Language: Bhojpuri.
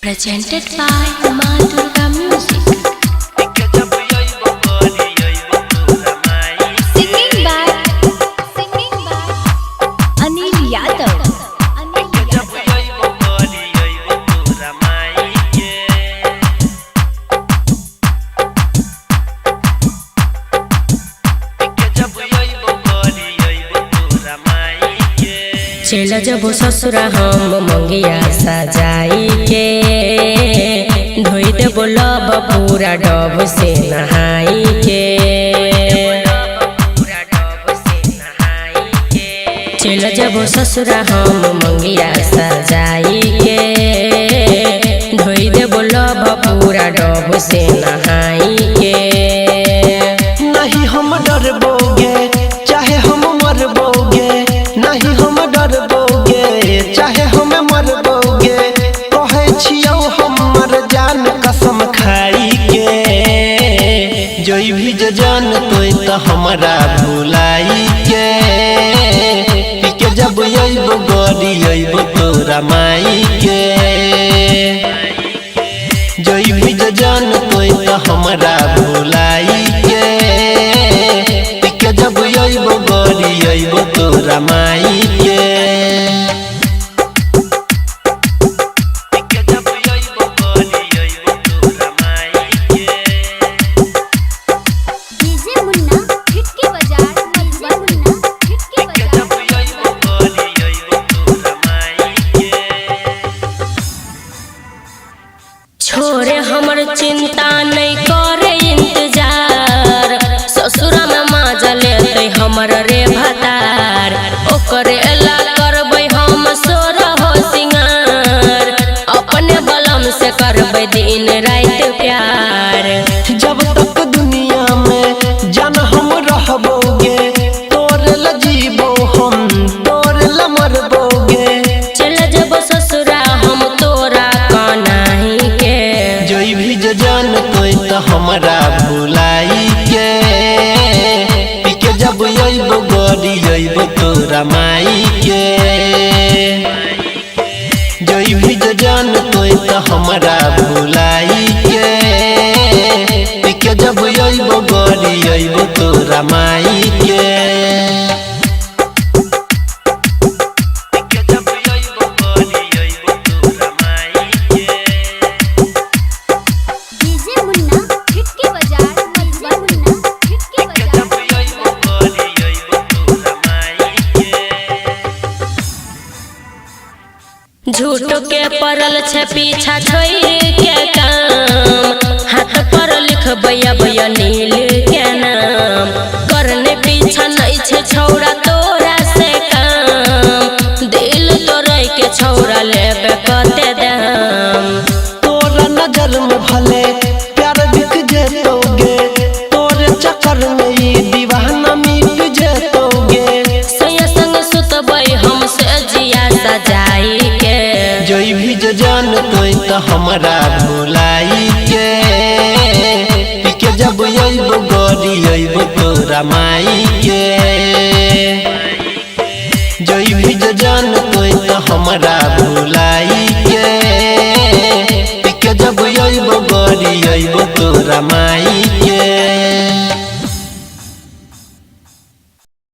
Presented by Ma Durga Music. Singing by Anil Yadav. चल जब ससुरा हम मंगिया सजाई के धोई दे बोलब पूरा डब से नहाई के। चल जब ससुरा हम मंगिया सजाई के धोई दे बोलब पूरा डब से नहाई के। नहीं हम डरबोगे चाहे हम मरबोगे, नहीं हम डरबोगे चाहे हम मरबोगे, कहे छियौ हमर जान कसम खाई के। जोई भी जान तोय तो हमरा भुलाई के, पी के जब अइबो गड़ी अइबो तोरा माई के। जोई भी जान तोय तो हमरा भुलाई के, पी के जब अइबो गड़ी अइबो तोरा माई के। छोरे हमर चिंता नहीं करे इंतजार, ससुरा में माजा लेते हमर रे भतार। ओकरे ला करबै हम सोरहो सिंगार, अपने बलम से करबै दिन रात प्यार। जब तक दुनिया में जान हम रहबोगे, तोरे ला जीबो हम तोरे ला मरबोगे। चल जब ससुरा हम तोरा कनाही के, जोई भी जान तोय तो हमरा भुलाई के, पी के जब अइबो गड़ी अइबो तोरा माई के। जोई भी जान तोय तो हमरा भुलाई के, पी के जब अइबो गड़ी अइबो तोरा माई के। झूठ के पड़ल छे पीछा छोड़ के काम, हाथ पर लिखबै अब नील के नाम। करने पीछा नहीं छे छौड़ा तोरा से काम, दिल तोड़ै के छौड़ा लेबे कते दाम। तोरा नजर में भले प्यार बिक जेतोगे, तोरे चक्कर में ई दीवाना मिट जेतोगे। सैया संग सुतबै हम से जिया सजाई के, जोई भी जान तोय तो हमरा भुलाई के, पी के जब अइबो गड़ी अइबो तोरा माई के।